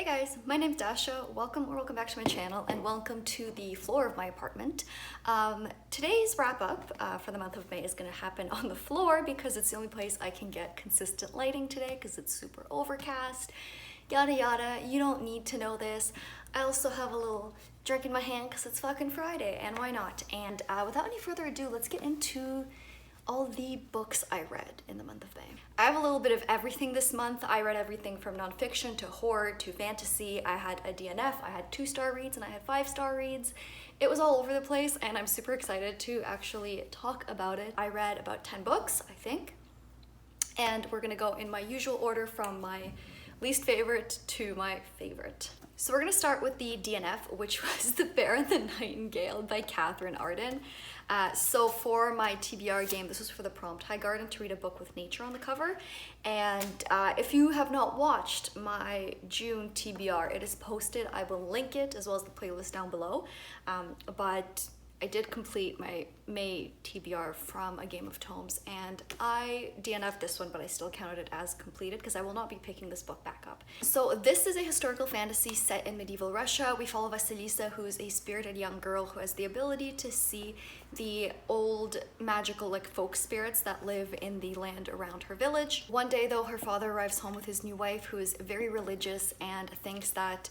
Hey guys, my name's Dasha. Welcome back to my channel and welcome to the floor of my apartment. Today's wrap up for the month of May is going to happen on the floor because it's the only place I can get consistent lighting today because it's super overcast, yada yada. You don't need to know this. I also have a little drink in my hand because it's fucking Friday and why not? And without any further ado, let's get into all the books I read in the month of May. I have a little bit of everything this month. I read everything from nonfiction to horror to fantasy. I had a DNF, I had 2-star reads, and I had 5-star reads. It was all over the place, and I'm super excited to actually talk about it. I read about 10 books, I think, and we're gonna go in my usual order from my least favorite to my favorite. So we're gonna start with the DNF, which was The Bear and the Nightingale by Catherine Arden. So for my TBR game, this was for the prompt High Garden to read a book with nature on the cover. And if you have not watched my June TBR, it is posted. I will link it as well as the playlist down below. But I did complete my May TBR from A Game of Tomes, and I DNF'd this one, but I still counted it as completed because I will not be picking this book back up. So this is a historical fantasy set in medieval Russia. We follow Vasilisa, who is a spirited young girl who has the ability to see the old magical folk spirits that live in the land around her village. One day though, her father arrives home with his new wife, who is very religious and thinks that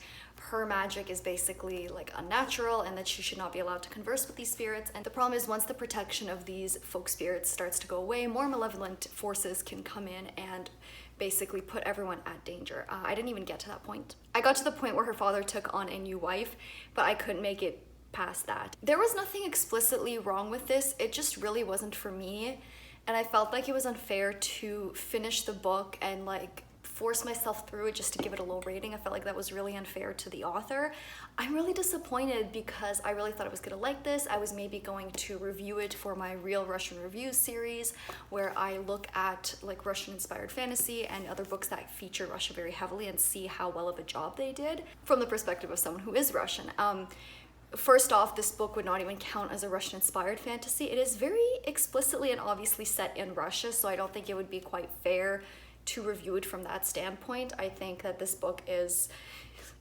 her magic is basically unnatural and that she should not be allowed to converse with these spirits. And the problem is, once the protection of these folk spirits starts to go away, more malevolent forces can come in and basically put everyone at danger. I didn't even get to that point. I got to the point where her father took on a new wife, but I couldn't make it past that. There was nothing explicitly wrong with this, it just really wasn't for me, and I felt like it was unfair to finish the book and force myself through it just to give it a low rating. I felt like that was really unfair to the author. I'm really disappointed because I really thought I was gonna like this. I was maybe going to review it for my Real Russian Reviews series, where I look at Russian inspired fantasy and other books that feature Russia very heavily and see how well of a job they did from the perspective of someone who is Russian. First off, this book would not even count as a Russian inspired fantasy. It is very explicitly and obviously set in Russia, so I don't think it would be quite fair to review it from that standpoint. I think that this book is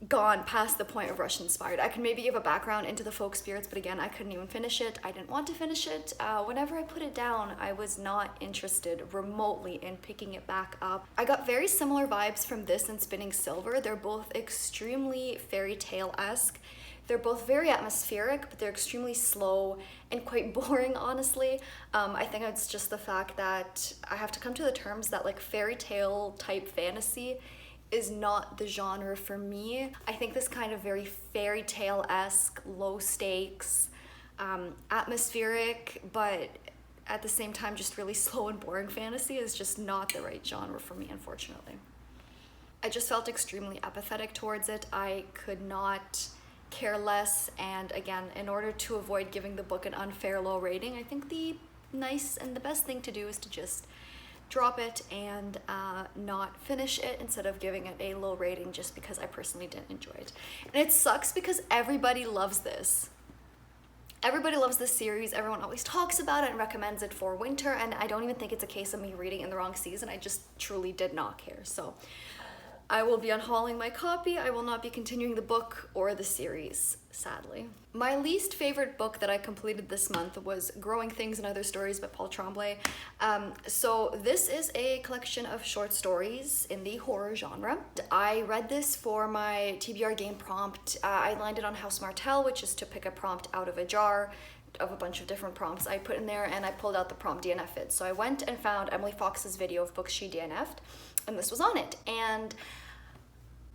gone past the point of Russian inspired. I could maybe give a background into the folk spirits, but again, I couldn't even finish it. I didn't want to finish it. Whenever I put it down, I was not interested remotely in picking it back up. I got very similar vibes from this and Spinning Silver. They're both extremely fairy tale-esque. They're both very atmospheric, but they're extremely slow and quite boring, honestly. I think it's just the fact that I have to come to the terms that fairy tale type fantasy is not the genre for me. I think this kind of very fairy tale-esque, low stakes, atmospheric, but at the same time just really slow and boring fantasy is just not the right genre for me, unfortunately. I just felt extremely apathetic towards it. I could not care less, and again, in order to avoid giving the book an unfair low rating, I think the nice and the best thing to do is to just drop it and not finish it instead of giving it a low rating just because I personally didn't enjoy it. And it sucks because everybody loves this. Everybody loves this series, everyone always talks about it and recommends it for winter, and I don't even think it's a case of me reading in the wrong season. I just truly did not care. So I will be unhauling my copy. I will not be continuing the book or the series, sadly. My least favorite book that I completed this month was Growing Things and Other Stories by Paul Tremblay. So this is a collection of short stories in the horror genre. I read this for my TBR game prompt. I landed on House Martell, which is to pick a prompt out of a jar of a bunch of different prompts I put in there, and I pulled out the prompt DNF'd. So I went and found Emily Fox's video of books she DNF'd, and this was on it. And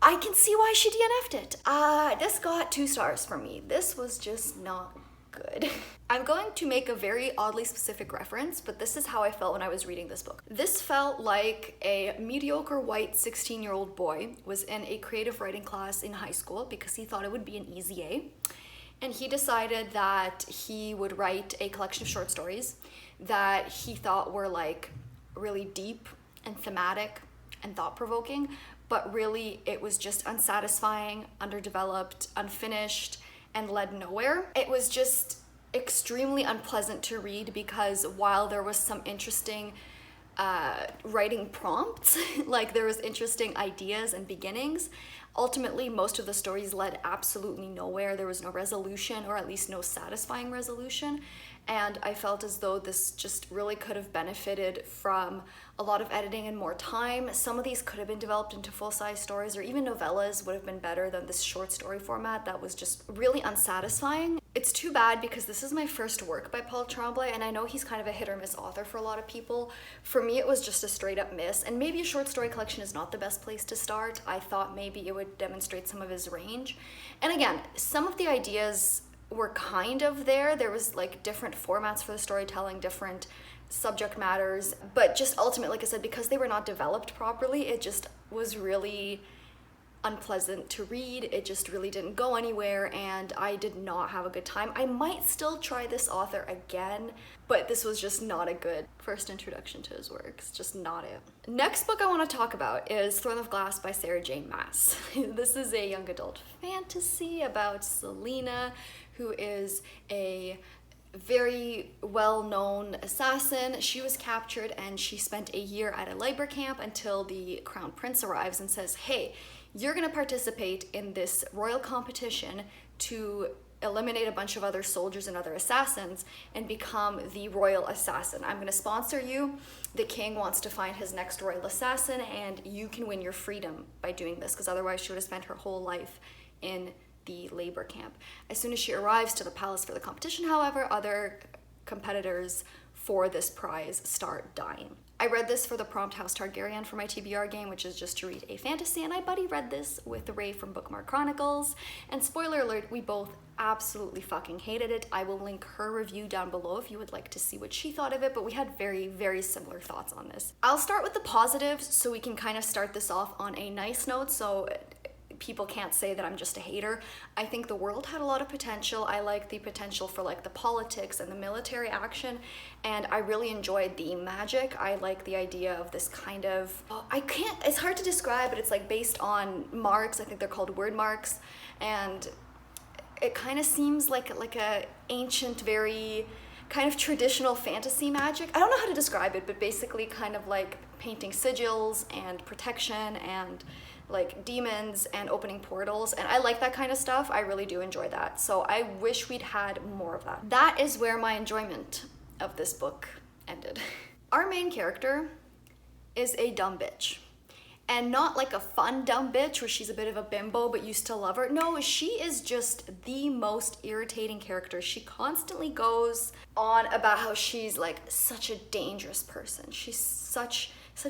I can see why she DNF'd it. This got 2 stars from me. This was just not good. I'm going to make a very oddly specific reference, but this is how I felt when I was reading this book. This felt like a mediocre white 16-year-old boy was in a creative writing class in high school because he thought it would be an easy A. And he decided that he would write a collection of short stories that he thought were really deep and thematic and thought-provoking, but really it was just unsatisfying, underdeveloped, unfinished, and led nowhere. It was just extremely unpleasant to read because while there was some interesting writing prompts. Like there was interesting ideas and beginnings. Ultimately, most of the stories led absolutely nowhere. There was no resolution, or at least no satisfying resolution. And I felt as though this just really could have benefited from a lot of editing and more time. Some of these could have been developed into full-size stories, or even novellas would have been better than this short story format that was just really unsatisfying. It's too bad because this is my first work by Paul Tremblay, and I know he's kind of a hit or miss author for a lot of people. For me, it was just a straight up miss, and maybe a short story collection is not the best place to start. I thought maybe it would demonstrate some of his range. And again, some of the ideas were kind of there. There was like different formats for the storytelling, different subject matters, but just ultimately, like I said, because they were not developed properly, it just was really unpleasant to read. It just really didn't go anywhere, and I did not have a good time. I might still try this author again, but this was just not a good first introduction to his works. Just not it. Next book I want to talk about is Throne of Glass by Sarah J. Maas. This is a young adult fantasy about Selena, who is a very well-known assassin. She was captured and she spent a year at a labor camp until the crown prince arrives and says, hey, you're going to participate in this royal competition to eliminate a bunch of other soldiers and other assassins and become the royal assassin. I'm going to sponsor you. The king wants to find his next royal assassin, and you can win your freedom by doing this, because otherwise she would have spent her whole life in the labor camp. As soon as she arrives to the palace for the competition, however, other competitors for this prize start dying. I read this for the Prompt House Targaryen for my TBR game, which is just to read a fantasy, and I buddy read this with Ray from Bookmark Chronicles, and spoiler alert, we both absolutely fucking hated it. I will link her review down below if you would like to see what she thought of it, but we had very, very similar thoughts on this. I'll start with the positives so we can kind of start this off on a nice note, so people can't say that I'm just a hater. I think the world had a lot of potential. I like the potential for like the politics and the military action, and I really enjoyed the magic. I like the idea of this kind of, it's hard to describe, but it's like based on marks. I think they're called word marks, and it kind of seems like a ancient, very kind of traditional fantasy magic. I don't know how to describe it, but basically kind of like painting sigils and protection and like demons and opening portals, and I like that kind of stuff. I really do enjoy that, so I wish we'd had more of that. That is where my enjoyment of this book ended. Our main character is a dumb bitch, and not like a fun dumb bitch where she's a bit of a bimbo but you still love her. No, she is just the most irritating character. She constantly goes on about how she's like such a dangerous person. She's such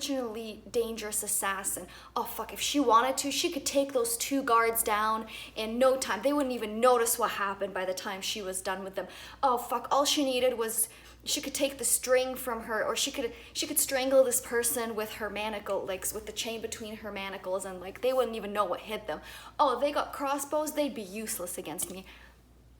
an elite, dangerous assassin. Oh fuck, if she wanted to, she could take those 2 guards down in no time. They wouldn't even notice what happened by the time she was done with them. Oh fuck, all she needed was, she could take the string from her, or she could strangle this person with her manacle, like with the chain between her manacles, and like they wouldn't even know what hit them. Oh, if they got crossbows, they'd be useless against me.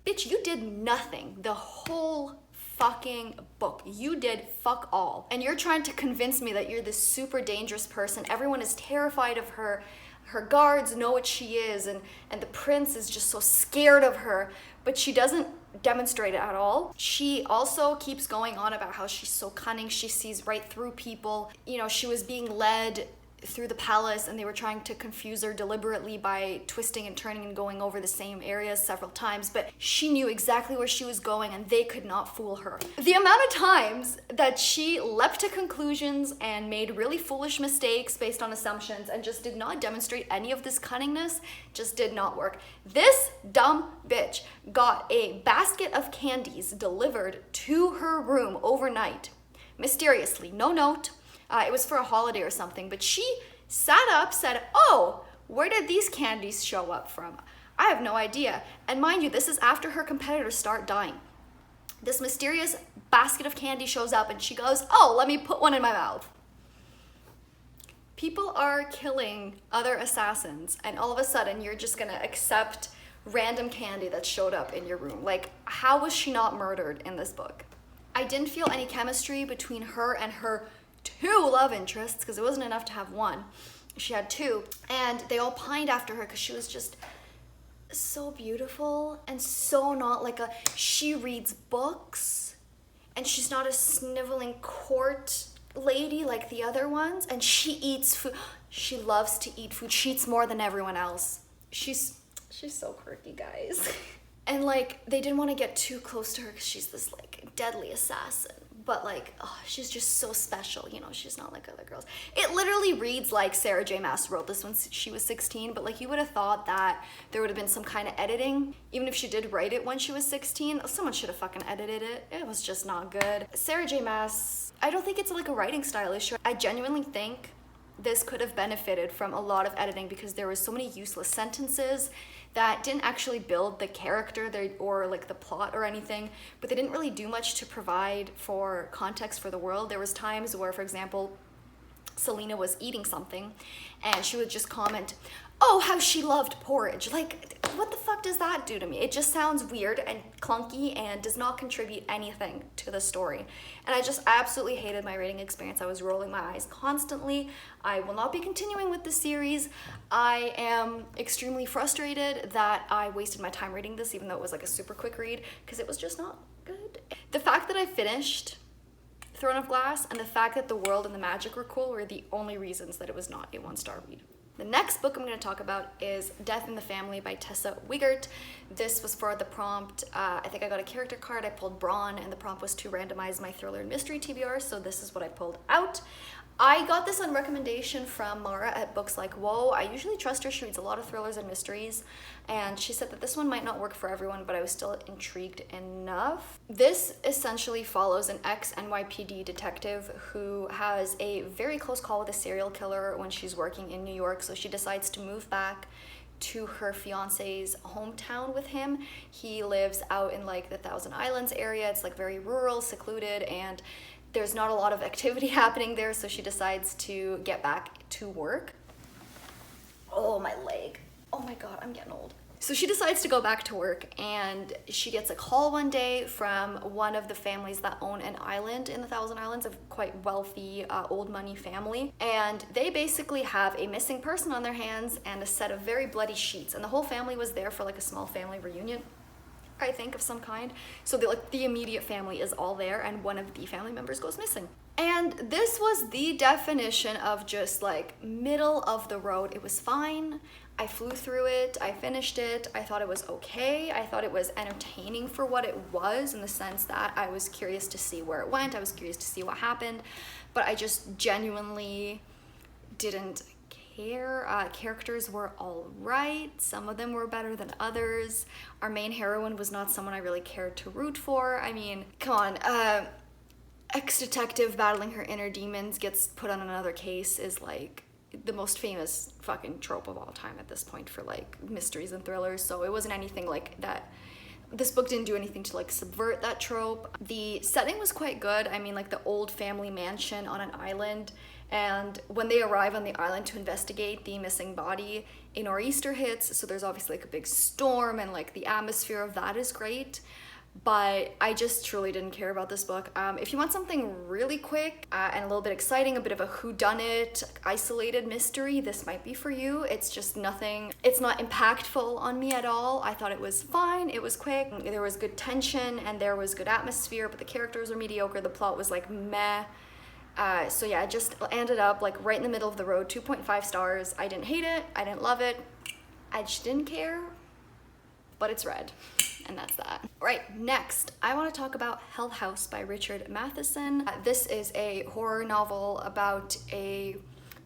Bitch, you did nothing the whole fucking book. You did fuck all. And you're trying to convince me that you're this super dangerous person. Everyone is terrified of her. Her guards know what she is, and the prince is just so scared of her, but she doesn't demonstrate it at all. She also keeps going on about how she's so cunning. She sees right through people. You know, she was being led through the palace and they were trying to confuse her deliberately by twisting and turning and going over the same areas several times, but she knew exactly where she was going and they could not fool her. The amount of times that she leapt to conclusions and made really foolish mistakes based on assumptions and just did not demonstrate any of this cunningness just did not work. This dumb bitch got a basket of candies delivered to her room overnight, mysteriously, no note. It was for a holiday or something, but she sat up, said, oh, where did these candies show up from? I have no idea. And mind you, this is after her competitors start dying. This mysterious basket of candy shows up and she goes, oh, let me put one in my mouth. People are killing other assassins and all of a sudden you're just gonna accept random candy that showed up in your room. Like, how was she not murdered in this book? I didn't feel any chemistry between her and her 2 love interests, because it wasn't enough to have 1. She had 2, and they all pined after her because she was just so beautiful and so not like she reads books and she's not a sniveling court lady like the other ones, and she eats food. She loves to eat food. She eats more than everyone else. She's so quirky, guys. And like, they didn't want to get too close to her because she's this like deadly assassin. But like, oh, she's just so special, you know, she's not like other girls. It literally reads like Sarah J. Maas wrote this when she was 16, but like you would have thought that there would have been some kind of editing. Even if she did write it when she was 16, someone should have fucking edited it. It was just not good. Sarah J. Maas, I don't think it's like a writing style issue. I genuinely think this could have benefited from a lot of editing because there was so many useless sentences that didn't actually build the character or like the plot or anything, but they didn't really do much to provide for context for the world. There was times where, for example, Selena was eating something and she would just comment, "Oh, how she loved porridge." Like, what the fuck does that do to me? It just sounds weird and clunky and does not contribute anything to the story. And I just absolutely hated my reading experience. I was rolling my eyes constantly. I will not be continuing with this series. I am extremely frustrated that I wasted my time reading this, even though it was like a super quick read, because it was just not good. The fact that I finished Throne of Glass and the fact that the world and the magic were cool were the only reasons that it was not a 1-star read. The next book I'm going to talk about is Death in the Family by Tessa Wiegert. This was for the prompt. I think I got a character card. I pulled Braun, and the prompt was to randomize my thriller and mystery TBR, so this is what I pulled out. I got this on recommendation from Mara at Books Like Whoa. I usually trust her. She reads a lot of thrillers and mysteries, and she said that this one might not work for everyone, but I was still intrigued enough. This essentially follows an ex-NYPD detective who has a very close call with a serial killer when she's working in New York, so she decides to move back to her fiance's hometown with him. He lives out in like the Thousand Islands area. It's like very rural, secluded, and there's not a lot of activity happening there, so she decides to get back to work. Oh, my leg. Oh my God, I'm getting old. So she decides to go back to work, and she gets a call one day from one of the families that own an island in the Thousand Islands, a quite wealthy old money family. And they basically have a missing person on their hands and a set of very bloody sheets. And the whole family was there for like a small family reunion, I think, of some kind. So the immediate family is all there, and one of the family members goes missing. And this was the definition of just like middle of the road. It was fine. I flew through it. I finished it. I thought it was okay. I thought it was entertaining for what it was, in the sense that I was curious to see where it went. I was curious to see what happened, but I just genuinely didn't care. Characters were all right. Some of them were better than others. Our main heroine was not someone I really cared to root for. I mean, come on. Ex-detective battling her inner demons gets put on another case is like the most famous fucking trope of all time at this point for like mysteries and thrillers. So it wasn't anything like that. This book didn't do anything to like subvert that trope. The setting was quite good. I mean, like the old family mansion on an island. And when they arrive on the island to investigate the missing body, a nor'easter hits, so there's obviously like a big storm, and like the atmosphere of that is great. But I just truly didn't care about this book. If you want something really quick and a little bit exciting, a bit of a whodunit, isolated mystery, this might be for you. It's just nothing, it's not impactful on me at all. I thought it was fine, it was quick, there was good tension, and there was good atmosphere, but the characters were mediocre, the plot was like meh. So yeah, it just ended up like right in the middle of the road, 2.5 stars. I didn't hate it, I didn't love it, I just didn't care, but it's read, and that's that. Right, next, I want to talk about Hell House by Richard Matheson. This is a horror novel about a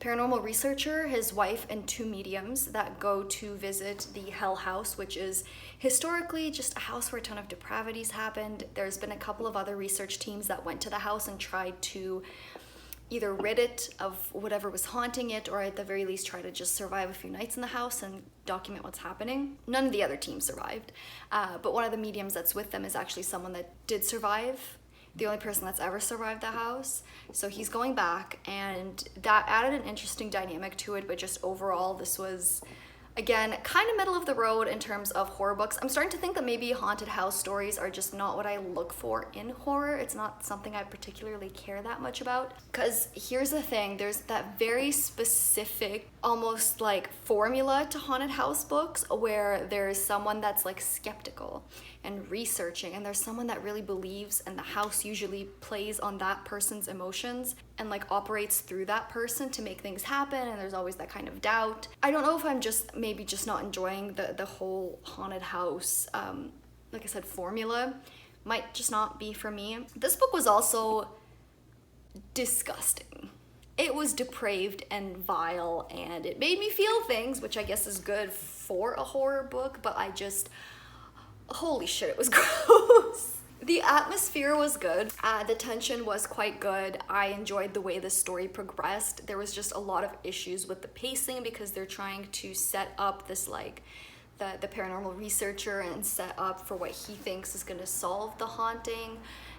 paranormal researcher, his wife, and 2 mediums that go to visit the Hell House, which is historically just a house where a ton of depravities happened. There's been a couple of other research teams that went to the house and tried to either rid it of whatever was haunting it, or at the very least try to just survive a few nights in the house and document what's happening. None of the other teams survived, but one of the mediums that's with them is actually someone that did survive, the only person that's ever survived the house. So he's going back, and that added an interesting dynamic to it, but just overall this was, again, kind of middle of the road in terms of horror books. I'm starting to think that maybe haunted house stories are just not what I look for in horror. It's not something I particularly care that much about. Because here's the thing, there's that very specific, almost like formula to haunted house books where there's someone that's like skeptical and researching, and there's someone that really believes, and the house usually plays on that person's emotions. and like operates through that person to make things happen, and there's always that kind of doubt. I don't know if I'm maybe just not enjoying the whole haunted house, like I said, formula. Might just not be for me. This book was also disgusting. It was depraved and vile, and it made me feel things, which I guess is good for a horror book, but holy shit, it was gross. The atmosphere was good. The tension was quite good. I enjoyed the way the story progressed. There was just a lot of issues with the pacing because they're trying to set up this like the paranormal researcher and set up for what he thinks is going to solve the haunting.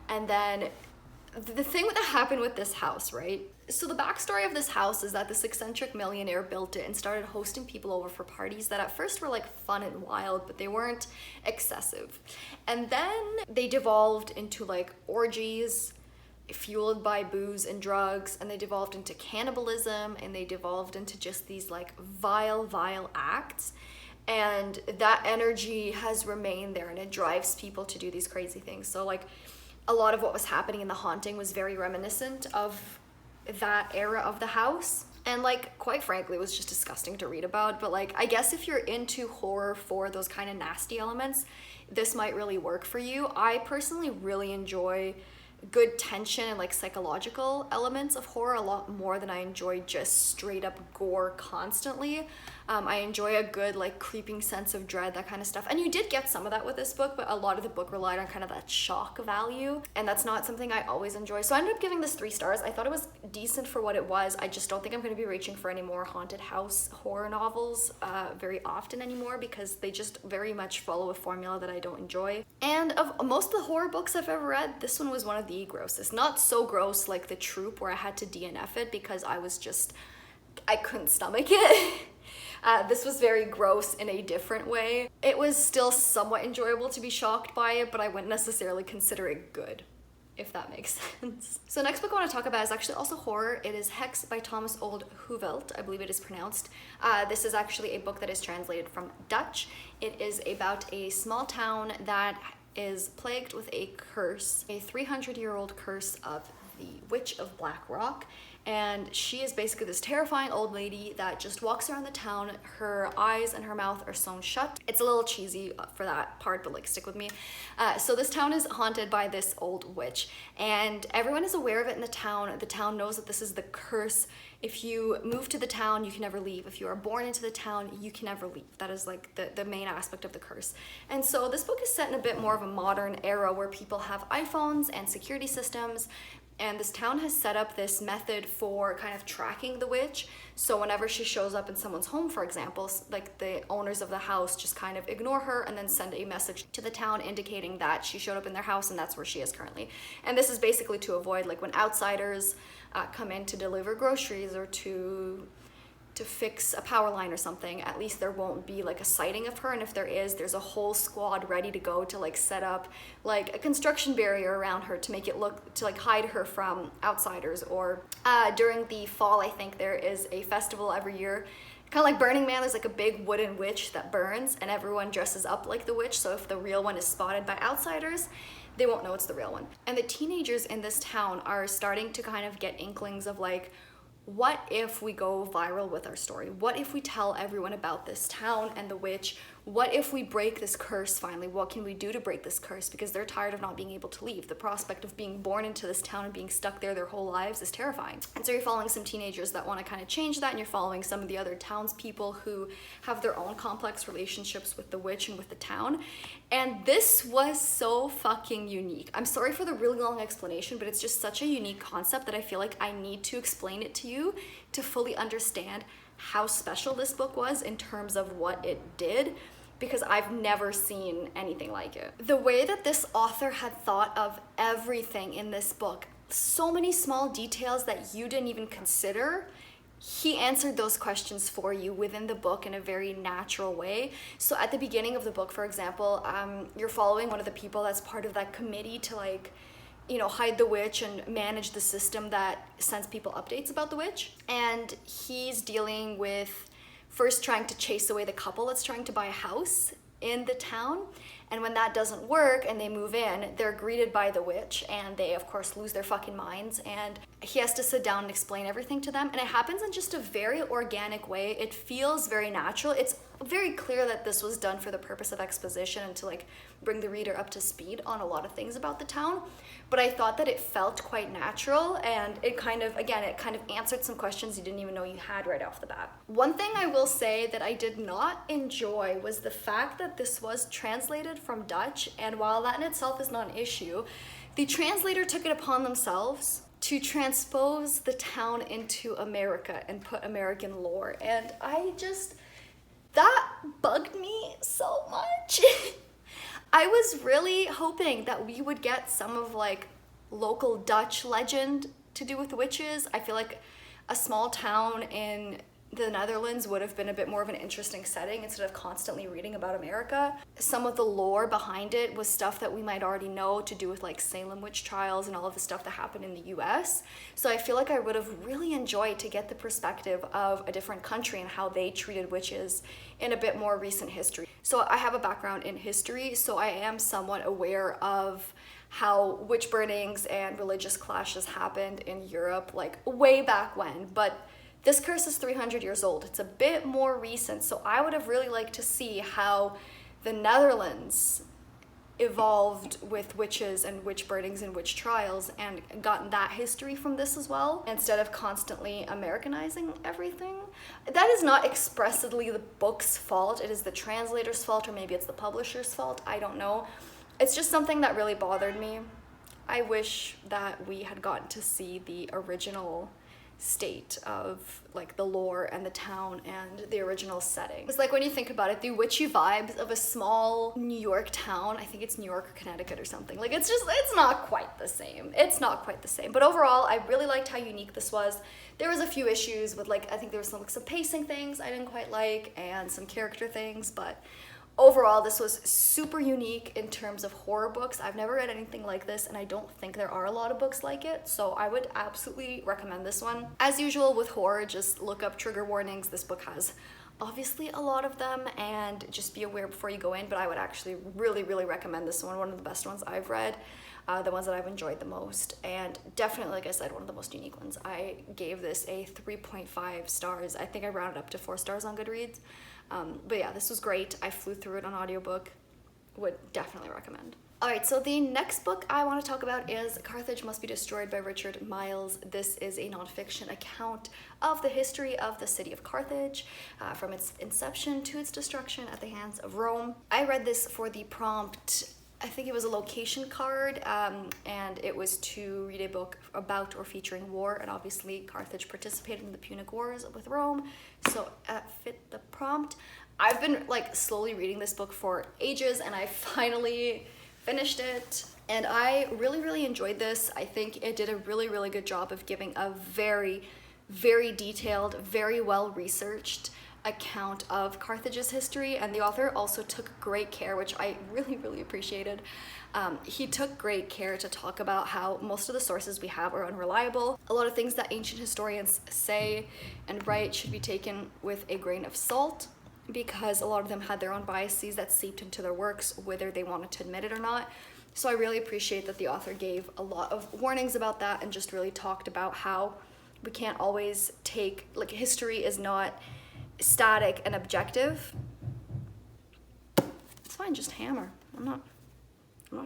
And then the thing that happened with this house, right? So the backstory of this house is that this eccentric millionaire built it and started hosting people over for parties that at first were like fun and wild, but they weren't excessive. And then they devolved into like orgies fueled by booze and drugs, and they devolved into cannibalism, and they devolved into just these like vile acts. And that energy has remained there, and it drives people to do these crazy things. So like a lot of what was happening in The Haunting was very reminiscent of that era of the house. And like, quite frankly, it was just disgusting to read about. But like, I guess if you're into horror for those kind of nasty elements, this might really work for you. I personally really enjoy good tension and like psychological elements of horror a lot more than I enjoy just straight up gore constantly. I enjoy a good like creeping sense of dread, that kind of stuff. And you did get some of that with this book, but a lot of the book relied on kind of that shock value, and that's not something I always enjoy. So I ended up giving this 3 stars. I thought it was decent for what it was. I just don't think I'm going to be reaching for any more haunted house horror novels very often anymore, because they just very much follow a formula that I don't enjoy. And of most of the horror books I've ever read, this one was one of the grossest. Not so gross like The Troop, where I had to DNF it because I couldn't stomach it. This was very gross in a different way. It was still somewhat enjoyable to be shocked by it, but I wouldn't necessarily consider it good, if that makes sense. So next book I want to talk about is actually also horror. It is Hex by Thomas Old Hoevelt, I believe it is pronounced. This is actually a book that is translated from Dutch. It is about a small town that is plagued with a curse, a 300-year-old curse of the Witch of Black Rock. And she is basically this terrifying old lady that just walks around the town. Her eyes and her mouth are sewn shut. It's a little cheesy for that part, but like, stick with me. So this town is haunted by this old witch, and everyone is aware of it in the town. The town knows that this is the curse. If you move to the town, you can never leave. If you are born into the town, you can never leave. That is like the main aspect of the curse. And so this book is set in a bit more of a modern era where people have iPhones and security systems. And this town has set up this method for kind of tracking the witch. So whenever she shows up in someone's home, for example, like the owners of the house just kind of ignore her and then send a message to the town indicating that she showed up in their house and that's where she is currently. And this is basically to avoid like when outsiders come in to deliver groceries or to fix a power line or something, at least there won't be like a sighting of her. And if there is, there's a whole squad ready to go to like set up like a construction barrier around her to make it look, to like hide her from outsiders. Or during the fall, I think there is a festival every year, kind of like Burning Man. There's like a big wooden witch that burns and everyone dresses up like the witch. So if the real one is spotted by outsiders, they won't know it's the real one. And the teenagers in this town are starting to kind of get inklings of like, what if we go viral with our story? What if we tell everyone about this town and the witch? What if we break this curse finally? What can we do to break this curse? Because they're tired of not being able to leave. The prospect of being born into this town and being stuck there their whole lives is terrifying. And so you're following some teenagers that want to kind of change that, and you're following some of the other townspeople who have their own complex relationships with the witch and with the town. And this was so fucking unique. I'm sorry for the really long explanation, but it's just such a unique concept that I feel like I need to explain it to you to fully understand how special this book was in terms of what it did, because I've never seen anything like it. The way that this author had thought of everything in this book, so many small details that you didn't even consider, he answered those questions for you within the book in a very natural way. So at the beginning of the book, for example, you're following one of the people that's part of that committee to like, you know, hide the witch and manage the system that sends people updates about the witch. And he's dealing with first trying to chase away the couple that's trying to buy a house in the town. And when that doesn't work and they move in, they're greeted by the witch and they of course lose their fucking minds, and he has to sit down and explain everything to them. And it happens in just a very organic way. It feels very natural. It's very clear that this was done for the purpose of exposition and to like bring the reader up to speed on a lot of things about the town. But I thought that it felt quite natural, and it kind of answered some questions you didn't even know you had right off the bat. One thing I will say that I did not enjoy was the fact that this was translated from Dutch, and while that in itself is not an issue, the translator took it upon themselves to transpose the town into America and put American lore, and that bugged me so much. I was really hoping that we would get some of like local Dutch legend to do with witches. I feel like a small town in the Netherlands would have been a bit more of an interesting setting instead of constantly reading about America. Some of the lore behind it was stuff that we might already know, to do with like Salem witch trials and all of the stuff that happened in the US. So I feel like I would have really enjoyed to get the perspective of a different country and how they treated witches in a bit more recent history. So I have a background in history, so I am somewhat aware of how witch burnings and religious clashes happened in Europe like way back when, but this curse is 300 years old. It's a bit more recent, so I would have really liked to see how the Netherlands evolved with witches and witch burnings and witch trials and gotten that history from this as well, instead of constantly Americanizing everything. That is not expressly the book's fault. It is the translator's fault, or maybe it's the publisher's fault. I don't know. It's just something that really bothered me. I wish that we had gotten to see the original state of like the lore and the town and the original setting. It's like when you think about it, the witchy vibes of a small New York town, I think it's New York or Connecticut or something, like it's not quite the same. It's not quite the same. But overall, I really liked how unique this was. There was a few issues with like, I think there was some pacing things I didn't quite like and some character things, but overall, this was super unique in terms of horror books. I've never read anything like this, and I don't think there are a lot of books like it, so I would absolutely recommend this one. As usual with horror, just look up trigger warnings. This book has obviously a lot of them, and just be aware before you go in, but I would actually really, really recommend this one of the best ones I've read, the ones that I've enjoyed the most, and definitely, like I said, one of the most unique ones. I gave this a 3.5 stars. I think I rounded up to 4 stars on Goodreads. But yeah, this was great. I flew through it on audiobook. Would definitely recommend. Alright, so the next book I want to talk about is Carthage Must Be Destroyed by Richard Miles. This is a nonfiction account of the history of the city of Carthage, from its inception to its destruction at the hands of Rome. I read this for the prompt. I think it was a location card, and it was to read a book about or featuring war, and obviously Carthage participated in the Punic Wars with Rome, so it fit the prompt. I've been like slowly reading this book for ages, and I finally finished it, and I really, really enjoyed this. I think it did a really, really good job of giving a very, very detailed, very well-researched account of Carthage's history, and the author also took great care, which I really, really appreciated. He took great care to talk about how most of the sources we have are unreliable. A lot of things that ancient historians say and write should be taken with a grain of salt, because a lot of them had their own biases that seeped into their works, whether they wanted to admit it or not. So I really appreciate that the author gave a lot of warnings about that, and just really talked about how we can't always take, like, history is not static and objective. It's fine, just hammer. I'm not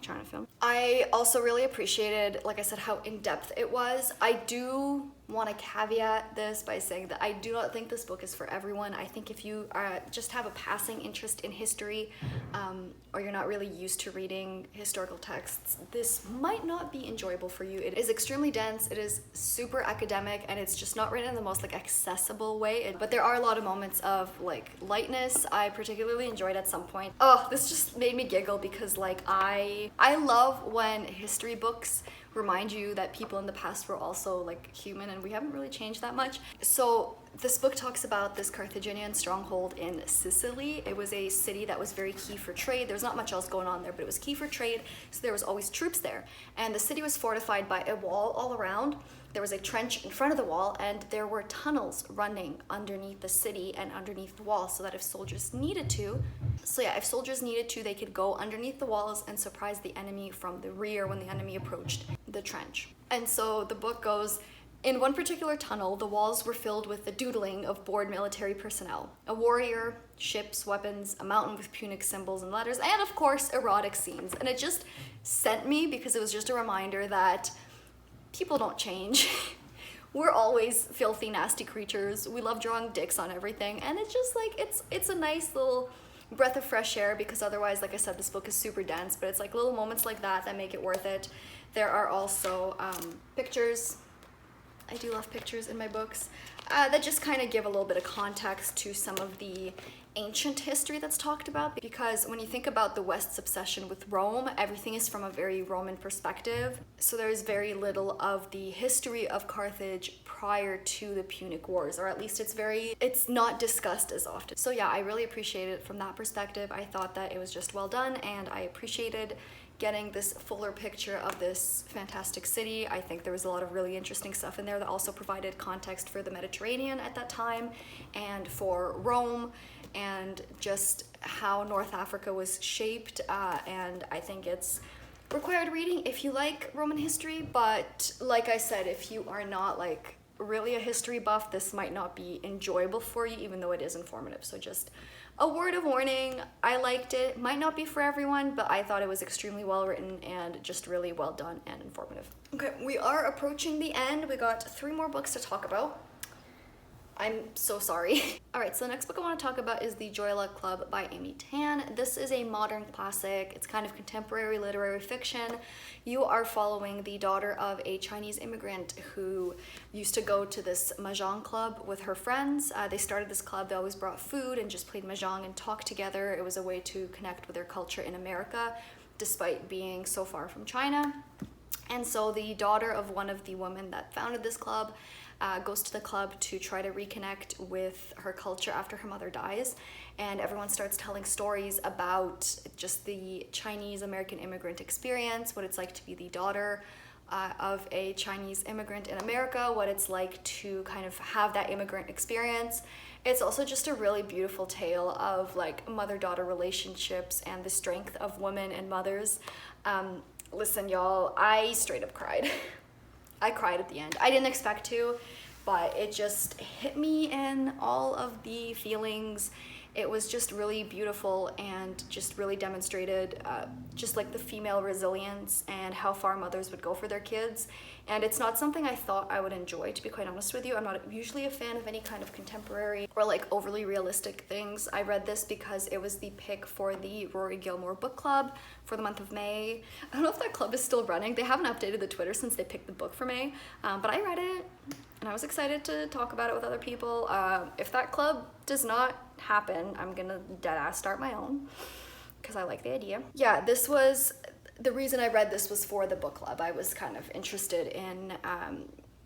trying to film. I also really appreciated, like I said, how in-depth it was. I do want to caveat this by saying that I do not think this book is for everyone. I think if you just have a passing interest in history, or you're not really used to reading historical texts, this might not be enjoyable for you. It is extremely dense, it is super academic, and it's just not written in the most like accessible way. But there are a lot of moments of like lightness. I particularly enjoyed at some point. Oh, this just made me giggle, because like I love when history books remind you that people in the past were also like human, and we haven't really changed that much. So this book talks about this Carthaginian stronghold in Sicily. It was a city that was very key for trade. There's not much else going on there, but it was key for trade, so there was always troops there. And the city was fortified by a wall all around. There was a trench in front of the wall, and there were tunnels running underneath the city and underneath the wall, so that if soldiers needed to, So yeah, if soldiers needed to, they could go underneath the walls and surprise the enemy from the rear when the enemy approached the trench. And so the book goes, in one particular tunnel, the walls were filled with the doodling of bored military personnel. A warrior, ships, weapons, a mountain with Punic symbols and letters, and of course, erotic scenes. And it just sent me because it was just a reminder that people don't change. We're always filthy, nasty creatures. We love drawing dicks on everything. And it's just like, it's a nice little breath of fresh air, because otherwise, like I said, this book is super dense, but it's like little moments like that make it worth it. There are also pictures. I do love pictures in my books that just kind of give a little bit of context to some of the ancient history that's talked about, because when you think about the West's obsession with Rome, everything is from a very Roman perspective. So there's very little of the history of Carthage prior to the Punic Wars, or at least it's not discussed as often. So yeah, I really appreciated it from that perspective. I thought that it was just well done, and I appreciated getting this fuller picture of this fantastic city. I think there was a lot of really interesting stuff in there that also provided context for the Mediterranean at that time and for Rome and just how North Africa was shaped. And I think it's required reading if you like Roman history, but like I said, if you are not like really a history buff, this might not be enjoyable for you, even though it is informative. So just a word of warning, I liked it. Might not be for everyone, but I thought it was extremely well written and just really well done and informative. Okay, we are approaching the end. We got 3 more books to talk about. I'm so sorry. All right, so the next book I want to talk about is The Joy Luck Club by Amy Tan. This is a modern classic. It's kind of contemporary literary fiction. You are following the daughter of a Chinese immigrant who used to go to this mahjong club with her friends. They started this club. They always brought food and just played mahjong and talked together. It was a way to connect with their culture in America, despite being so far from China. And so the daughter of one of the women that founded this club goes to the club to try to reconnect with her culture after her mother dies, and everyone starts telling stories about just the Chinese American immigrant experience, what it's like to be the daughter of a Chinese immigrant in America, what it's like to kind of have that immigrant experience. It's also just a really beautiful tale of like mother-daughter relationships and the strength of women and mothers. Listen, y'all, I straight up cried. I cried at the end. I didn't expect to, but it just hit me in all of the feelings. It was just really beautiful and just really demonstrated just like the female resilience and how far mothers would go for their kids. And it's not something I thought I would enjoy, to be quite honest with you. I'm not usually a fan of any kind of contemporary or like overly realistic things. I read this because it was the pick for the RORY GILMORE book club for the month of May. I don't know if that club is still running. They haven't updated the Twitter since they picked the book for May, but I read it and I was excited to talk about it with other people. If that club does not happen, I'm gonna deadass start my own because I like the idea. Yeah, this was the reason I read this was for the book club. I was kind of interested in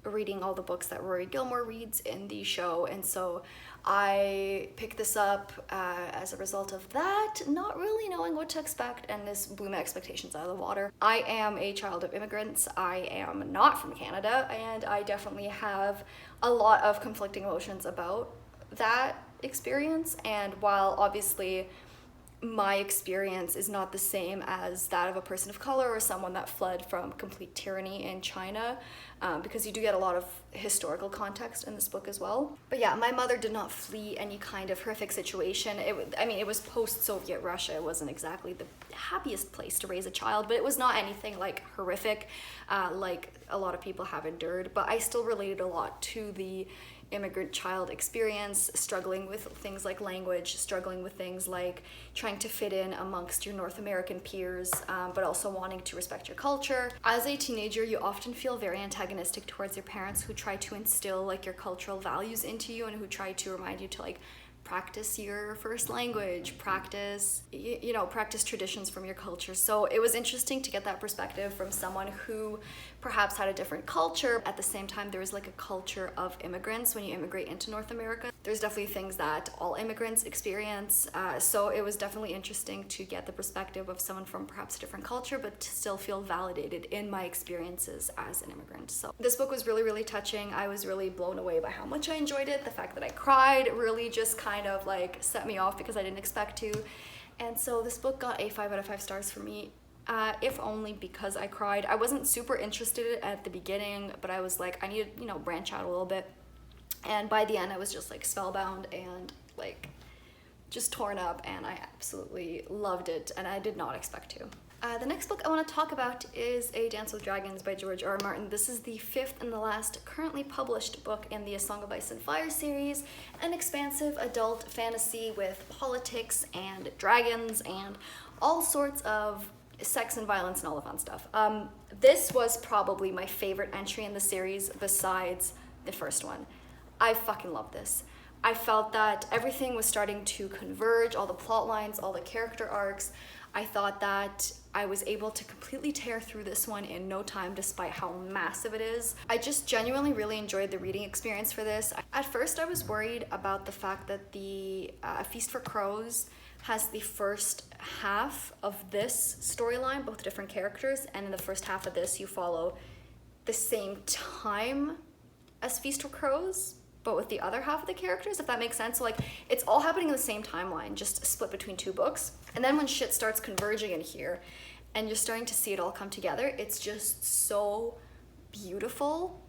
reading all the books that RORY GILMORE reads in the show, and so I picked this up as a result of that, not really knowing what to expect, and this blew my expectations out of the water. I am a child of immigrants. I am not from Canada, and I definitely have a lot of conflicting emotions about that experience. And while obviously my experience is not the same as that of a person of color or someone that fled from complete tyranny in China, because you do get a lot of historical context in this book as well. But yeah, my mother did not flee any kind of horrific situation. It was post-Soviet Russia. It wasn't exactly the happiest place to raise a child, but it was not anything like horrific like a lot of people have endured. But I still related a lot to the immigrant child experience, struggling with things like language, struggling with things like trying to fit in amongst your North American peers, but also wanting to respect your culture. As a teenager, you often feel very antagonistic towards your parents who try to instill like your cultural values into you and who try to remind you to like practice your first language, practice traditions from your culture. So it was interesting to get that perspective from someone who perhaps had a different culture. At the same time, there was like a culture of immigrants when you immigrate into North America. There's definitely things that all immigrants experience. So it was definitely interesting to get the perspective of someone from perhaps a different culture, but to still feel validated in my experiences as an immigrant. So this book was really, really touching. I was really blown away by how much I enjoyed it. The fact that I cried really just kind of like set me off because I didn't expect to. And so this book got a 5 out of 5 stars for me, if only because I cried. I wasn't super interested at the beginning, but I was like, I need to, you know, branch out a little bit. And by the end, I was just like spellbound and like just torn up, and I absolutely loved it, and I did not expect to. The next book I want to talk about is A Dance with Dragons by George R. R. Martin. This is the 5th and the last currently published book in the A Song of Ice and Fire series, an expansive adult fantasy with politics and dragons and all sorts of sex and violence and all the fun stuff. This was probably my favorite entry in the series besides the first one. I fucking love this. I felt that everything was starting to converge, all the plot lines, all the character arcs. I thought that I was able to completely tear through this one in no time despite how massive it is. I just genuinely really enjoyed the reading experience for this. At first I was worried about the fact that the Feast for Crows has the first half of this storyline, both different characters, and in the first half of this you follow the same time as Feast for Crows, but with the other half of the characters, if that makes sense. So like, it's all happening in the same timeline, just split between 2 books. And then when shit starts converging in here and you're starting to see it all come together, it's just so beautiful.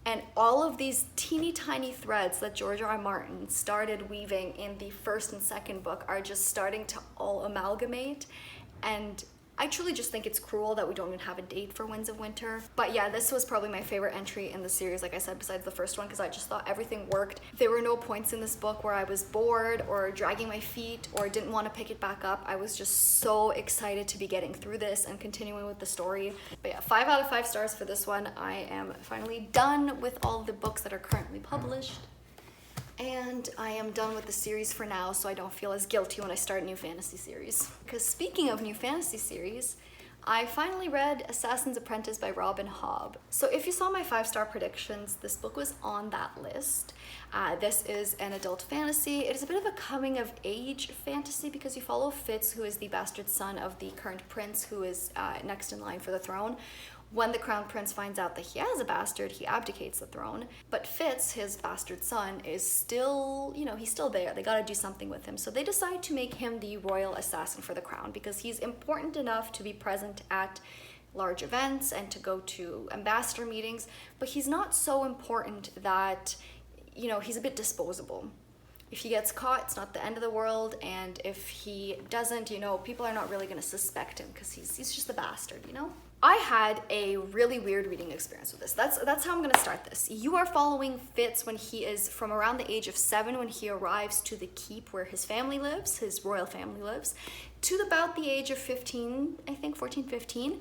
And all of these teeny tiny threads that George R. R. Martin started weaving in the first and second book are just starting to all amalgamate. And I truly just think it's cruel that we don't even have a date for Winds of Winter. But yeah, this was probably my favorite entry in the series, like I said, besides the first one, because I just thought everything worked. There were no points in this book where I was bored or dragging my feet or didn't want to pick it back up. I was just so excited to be getting through this and continuing with the story. But yeah, 5 out of 5 stars for this one. I am finally done with all the books that are currently published. And I am done with the series for now, so I don't feel as guilty when I start a new fantasy series. Because speaking of new fantasy series, I finally read Assassin's Apprentice by Robin Hobb. So if you saw my 5-star predictions, this book was on that list. This is an adult fantasy. It is a bit of a coming of age fantasy because you follow Fitz, who is the bastard son of the current prince who is next in line for the throne. When the crown prince finds out that he has a bastard, he abdicates the throne. But Fitz, his bastard son, is still, you know, he's still there. They gotta do something with him. So they decide to make him the royal assassin for the crown because he's important enough to be present at large events and to go to ambassador meetings, but he's not so important that, you know, he's a bit disposable. If he gets caught, it's not the end of the world, and if he doesn't, you know, people are not really gonna suspect him because he's just a bastard, you know? I had a really weird reading experience with this. That's how I'm gonna start this. You are following Fitz when he is from around the age of 7 when he arrives to the keep where his family lives, his royal family lives, to about the age of 15, I think 14, 15.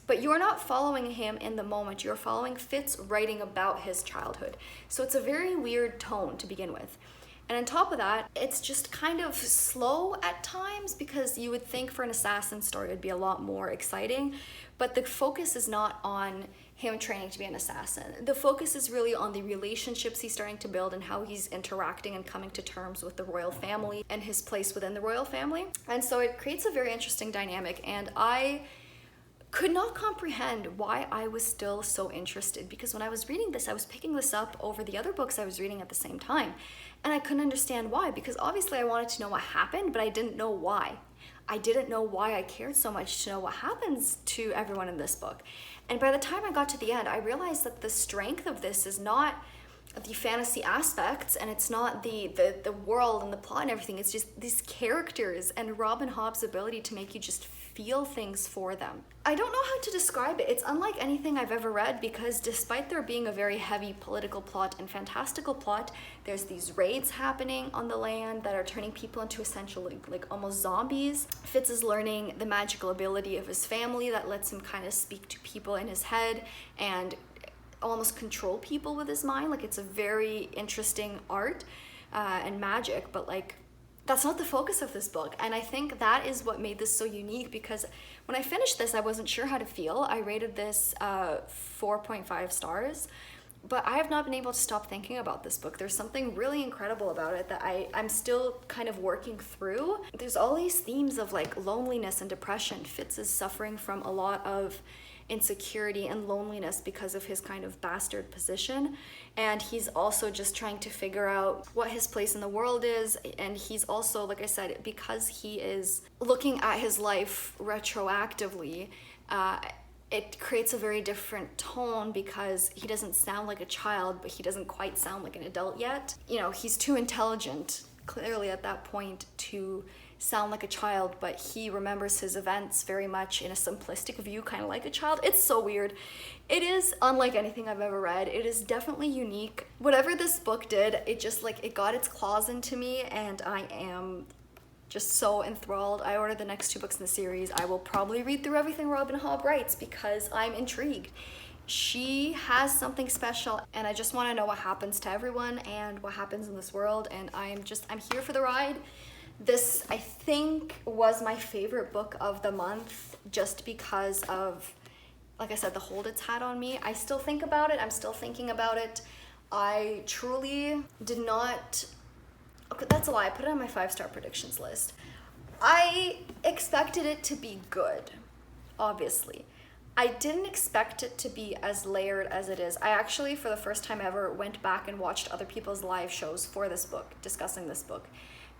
But you are not following him in the moment. You're following Fitz writing about his childhood. So it's a very weird tone to begin with. And on top of that, it's just kind of slow at times because you would think for an assassin story it'd be a lot more exciting, but the focus is not on him training to be an assassin. The focus is really on the relationships he's starting to build and how he's interacting and coming to terms with the royal family and his place within the royal family. And so it creates a very interesting dynamic, and I could not comprehend why I was still so interested, because when I was reading this, I was picking this up over the other books I was reading at the same time, and I couldn't understand why, because obviously I wanted to know what happened, but I didn't know why. I didn't know why I cared so much to know what happens to everyone in this book. And by the time I got to the end, I realized that the strength of this is not the fantasy aspects, and it's not the world and the plot and everything. It's just these characters and Robin Hobb's ability to make you just feel things for them. I don't know how to describe it. It's unlike anything I've ever read, because despite there being a very heavy political plot and fantastical plot, there's these raids happening on the land that are turning people into essentially like almost zombies. Fitz is learning the magical ability of his family that lets him kind of speak to people in his head and almost control people with his mind. Like, it's a very interesting art and magic, but like, that's not the focus of this book. And I think that is what made this so unique, because when I finished this, I wasn't sure how to feel. I rated this 4.5 stars, but I have not been able to stop thinking about this book. There's something really incredible about it that I'm still kind of working through. There's all these themes of like loneliness and depression. Fitz is suffering from a lot of insecurity and loneliness because of his kind of bastard position. And he's also just trying to figure out what his place in the world is. And he's also, like I said, because he is looking at his life retroactively, it creates a very different tone because he doesn't sound like a child, but he doesn't quite sound like an adult yet. You know, he's too intelligent, clearly at that point, to sound like a child, but he remembers his events very much in a simplistic view, kind of like a child. It's so weird. It is unlike anything I've ever read. It is definitely unique. Whatever this book did, it just like, it got its claws into me, and I am just so enthralled. I ordered the next 2 books in the series. I will probably read through everything Robin Hobb writes because I'm intrigued. She has something special, and I just want to know what happens to everyone and what happens in this world, and I'm here for the ride. This, I think, was my favorite book of the month just because of, like I said, the hold it's had on me. I still think about it. I'm still thinking about it. I truly did not... Okay, that's a lie. I put it on my 5-star predictions list. I expected it to be good, obviously. I didn't expect it to be as layered as it is. I actually, for the first time ever, went back and watched other people's live shows for this book, discussing this book,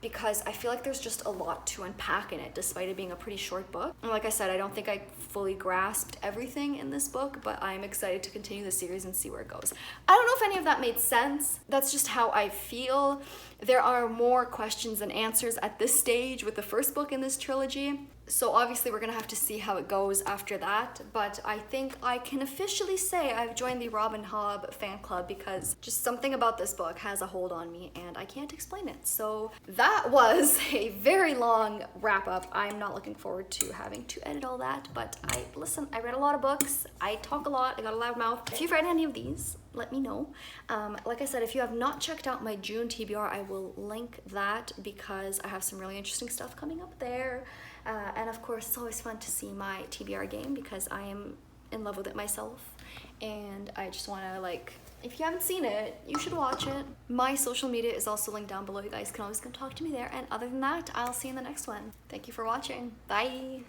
because I feel like there's just a lot to unpack in it, despite it being a pretty short book. And like I said, I don't think I fully grasped everything in this book, but I'm excited to continue the series and see where it goes. I don't know if any of that made sense. That's just how I feel. There are more questions than answers at this stage with the first book in this trilogy. So obviously we're gonna have to see how it goes after that, but I think I can officially say I've joined the Robin Hobb fan club because just something about this book has a hold on me and I can't explain it. So that was a very long wrap up. I'm not looking forward to having to edit all that, but listen, I read a lot of books, I talk a lot, I got a loud mouth. If you've read any of these, let me know. Like I said, if you have not checked out my June TBR, I will link that because I have some really interesting stuff coming up there. And of course, it's always fun to see my TBR game because I am in love with it myself. And I just want to, like, if you haven't seen it, you should watch it. My social media is also linked down below. You guys can always come talk to me there. And other than that, I'll see you in the next one. Thank you for watching. Bye.